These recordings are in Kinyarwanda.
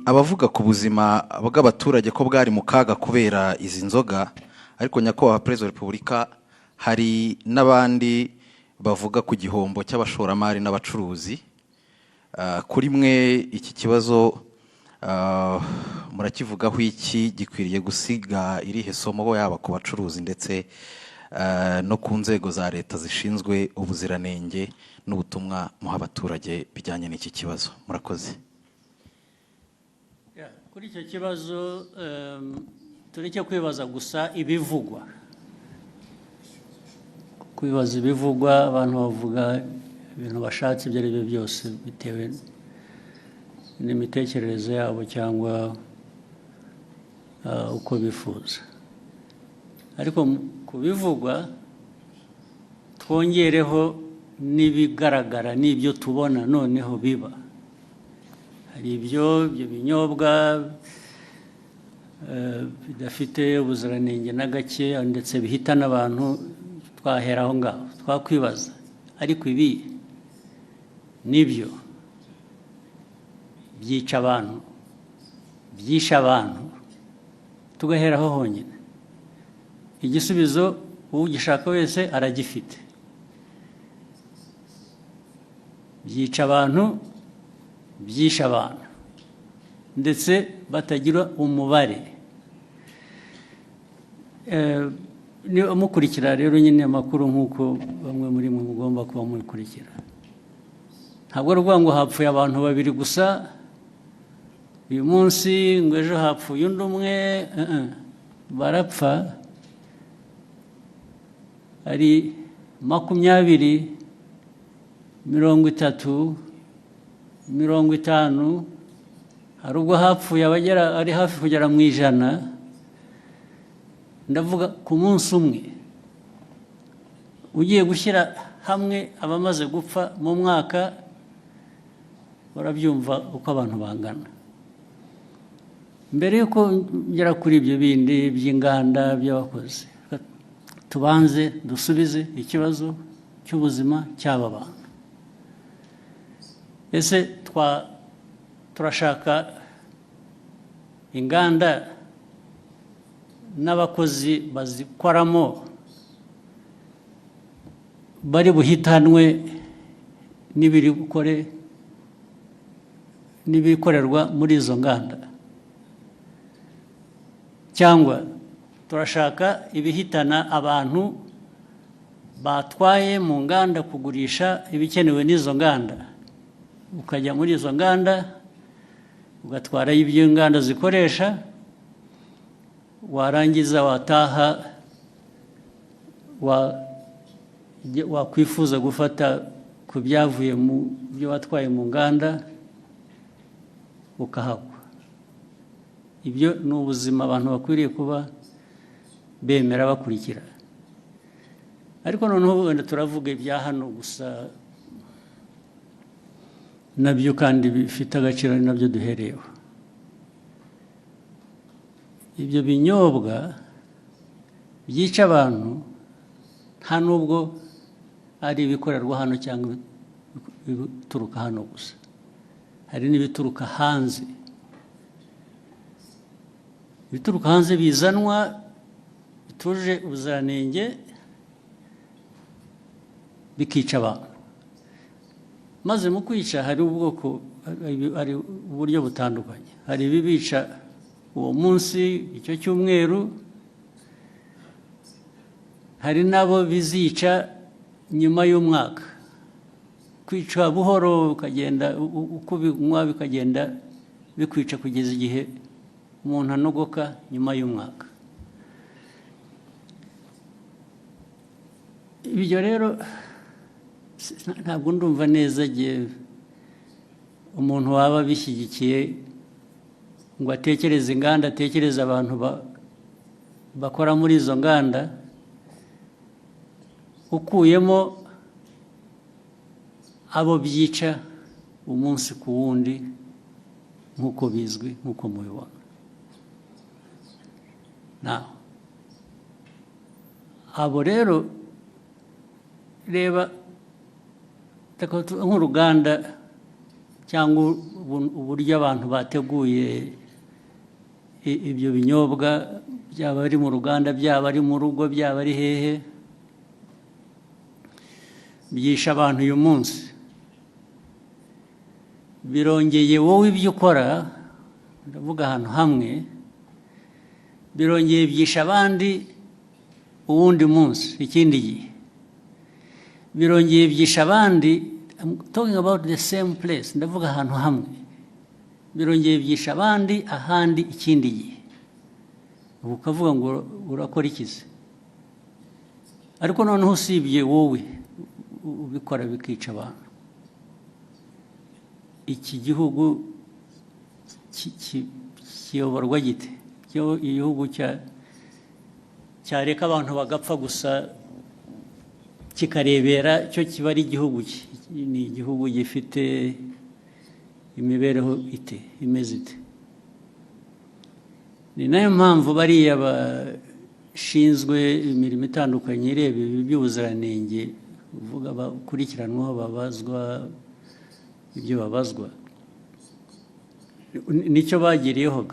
abavuga ku buzima bw'abaturage ko bwari mu kaga kubera izi nzoga, ariko nyakubahwa Perezida wa Repubulika, hari n'abandi bavuga ku gihombo cy'abashoramari n'abacuruzi. Kuri mwe iki kibazo murakivugaho iki? Gikwiriye gusiga irihe somo yaba ku bacuruzi ndetse no ku nzego za leta zishinzwe ubuziranenge n'ubutumwa muha abaturage bijyanye n'iki kibazo? Murakoze. Kuri icyo kibazo tureke kwibaza gusa ibivugwa. Kwibaza ibivugwa, abantu bavuga ibintu bashatse ibyo ari byo byose bitewe n'imitekerereze yabo cyangwa uko bifuza. Ariko ku bivugwa twongereho n'ibigaragara n'ibyo tubona noneho biba. Hari ibyo binyobwa bidafite ubuziranenge na gake ndetse bihitana abantu, twahera aho ngaho twakwibaza, ariko ibi nibyo byica abantu, byisha abantu, tugahera aho honyine. Igisubizo ugishaka wese aragifite. Byica abantu, byisha abantu ndetse batagira umubare. Mukurikira rero nyine amakuru nk'uko bamwe muri mwe mugomba kuba mukurikira. Ntabwo ari ukuvuga ngo hapfuye abantu babiri gusa uyu munsi, ngo ejo hapfuye undi umwe. Barapfa ari 20, 30, 50. Hari ubwo hapfuye abagera ari hafi kugera mu 100. Ndavuga ku munsi umwe. Ugiye gushyira hamwe abamaze gupfa mu mwaka, barabyumva uko abantu bangana. Mbere yuko ngera kuri ibyo bindi by'inganda by'abakozi, tubanze dusubize ikibazo cy'ubuzima cy'aba bantu. Ese turashaka inganda n'abakozi bazikoramo bari buhitanwe n'ibikorerwa muri izo nganda, cyangwa turashaka ibihitana abantu batwaye mu nganda kugurisha ibikenewe n'izo nganda, ukajya muri izo nganda ugatwarayo ibyo inganda zikoresha, warangiza wataha wakwifuza gufata ku byavuye mu byo watwaye mu nganda ukahagwa. Ibyo ni ubuzima abantu bakwiriye kuba bemera bakurikira. Ariko noneho wenda turavuga ibya hano gusa, nabyo kandi bifite agaciro, ni nabyo duhereyeho. Ibyo binyobwa byica abantu nta nubwo ari ibikorerwa hano cyangwa ibituruka hano gusa, hari n'ibituruka hanze. Ibituruka hanze bizanwa bituje ubuziranenge bikica abantu. Maze mu kwica hari uburyo butandukanye. Hari ibibica uwo munsi, icyo cyumweru. Hari nabo bizica nyuma y'umwaka. Kwica buhoro ukagenda uko binywa bikagenda bikwica kugeza igihe umuntu anogoka nyuma y'umwaka. Ibyo rero ntabwo ndumva neza igihe umuntu waba bishyigikiye ngo atekereze inganda, atekereze abantu bakora muri izo nganda, ukuyemo abo byica umunsi ku wundi nk'uko bizwi, nk'uko mubibona. Abo rero reba nk'uruganda cyangwa uburyo abantu bateguye ibyo binyobwa, byaba ari mu ruganda, byaba ari mu rugo, byaba ari hehe, byisha abantu uyu munsi. Birongeye wowe ibyo ukora, ndavuga ahantu hamwe, birongeye byisha abandi uwundi munsi, ikindi gihe. Birongeye byisha abandi, I'm talking about the same place, ndavuga ahantu hamwe. Birongeye byisha abandi ahandi ikindi gihe. Ubu ukavuga ngo urakora ikizi. Ariko noneho usibye wowe ubikora bikica abantu. Iki gihugu kiyoborwa gite? Igihugu cyareka abantu bagapfa gusa kikarebera cyo kiba ari igihugu ni igihugu gifite imibereho imeze ite. Ni nayo mpamvu bariya bashinzwe imirimo itandukanye ireba ibi by'ubuziranenge, uvuga bakurikiranwaho, babazwa ibyo babazwa, nicyo bagiriyeho.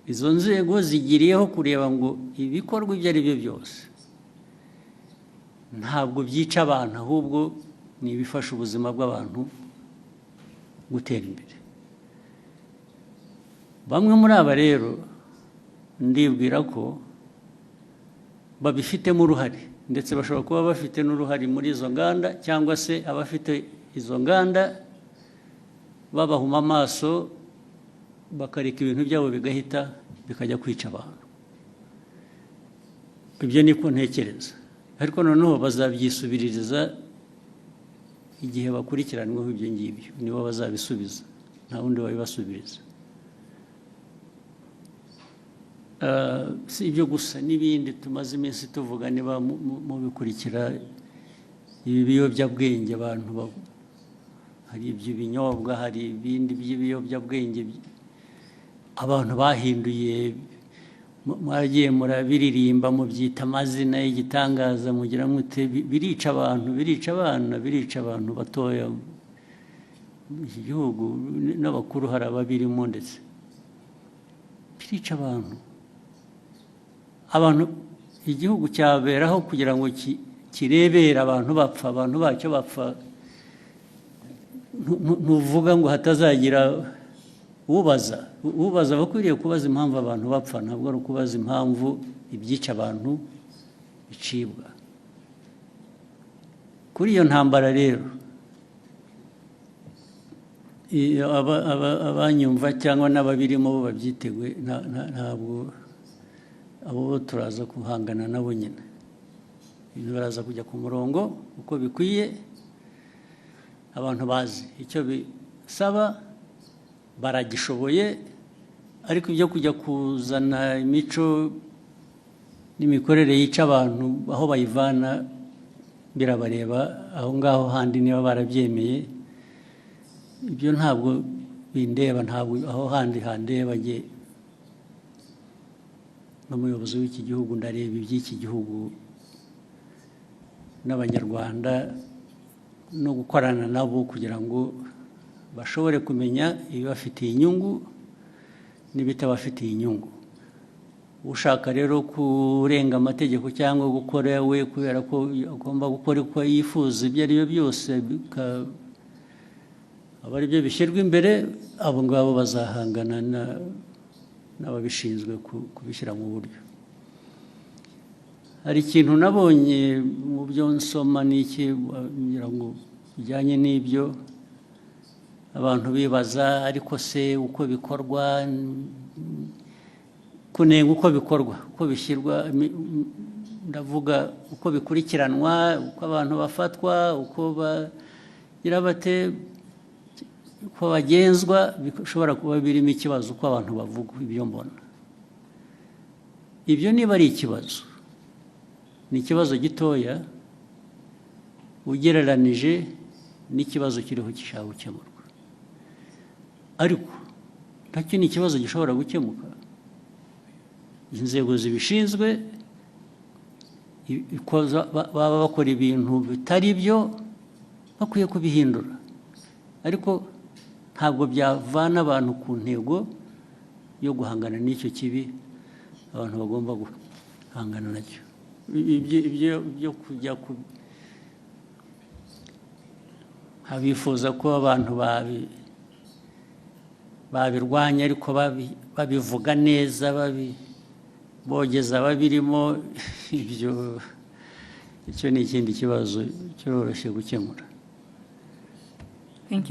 Izo nzego zigiriyeho kureba ngo ibikorwa ibyo ari byo byose ntabwo byica abantu, ahubwo ni ibifasha ubuzima bw'abantu gutera imbere. Bamwe muri aba rero ndibwira ko babifitemo uruhare, ndetse bashobora kuba bafite n'uruhare muri izo nganda, cyangwa se abafite izo nganda babahuma amaso bakareka ibintu byabo bigahita bikajya kwica abantu. Ibyo niko ntekereza. Ariko noneho bazabyisubiririza igihe bakurikiranweho ibyo ngibyo, nibo bazabisubiza, nta wundi wabibasubiriza. Si ibyo gusa, n'ibindi tumaze iminsi tuvuga, niba mubikurikira, ibi biyobyabwenge abantu, hari iby'ibinyobwa, hari ibindi by'ibiyobyabwenge abantu bahinduye, mwagiye murabiririmba, mubyita amazina y'igitangaza, mugira mute, birica abantu, birica abana, birica abantu batoya. Iki gihugu n'abakuru hari ababirimo, ndetse birica abantu. Igihugu cyaberaho kugira ngo kirebere abantu bapfa, abantu bacyo bapfa. Ntuvuga ngo hatazagira ubaza bakwiriye kubaza impamvu abantu bapfa, ntabwo ari ukubaza impamvu ibyica abantu bicibwa. Kuri iyo ntambara rero, abanyumva cyangwa n'ababirimo bo babyiteguye, ntabwo abo turaza guhangana nabo nyine. Ibintu baraza kujya ku murongo uko bikwiye, abantu bazi icyo bisaba, baragishoboye. Ariko ibyo kujya kuzana imico n'imikorere yica abantu, aho bayivana birabareba, aho ngaho handi niba barabyemeye, ibyo ntabwo bindeba, ntabwo aho handi handeba. Jye n'umuyobozi w'iki gihugu ndareba iby'iki gihugu n'Abanyarwanda, no gukorana nabo kugira ngo bashobore kumenya ibibafitiye inyungu n'ibitabafitiye inyungu. Ushaka rero kurenga amategeko cyangwa gukora we kubera ko agomba gukora uko yifuza, ibyo ari byo byose aba ari byo bishyirwa imbere, abo ngabo bazahangana n'ababishinzwe kubishyira mu buryo. Hari ikintu nabonye mu byo nsoma n'iki kugira ngo bijyanye n'ibyo abantu bibaza, ariko se uko bikorwa, kunenga uko bikorwa, uko bishyirwa, ndavuga uko bikurikiranwa, uko abantu bafatwa, uko bagira bate, uko bagenzwa, bishobora kuba birimo ikibazo uko abantu bavuga. Ibyo mbona ibyo niba ari ikibazo, ni ikibazo gitoya ugereranije n'ikibazo kiriho gishaka gukemurwa. Ariko nacyo ni ikibazo gishobora gukemuka. Inzego zibishinzwe baba bakora ibintu bitari byo, bakwiye kubihindura. Ariko ntabwo byavana abantu ku ntego yo guhangana n'icyo kibi abantu bagomba guhangana nacyo. Ibyo kujya abifuza ko abantu babirwanya ariko babivuga neza, bogeza babirimo, icyo ni ikindi kibazo cyoroshye gukemura. Thank you.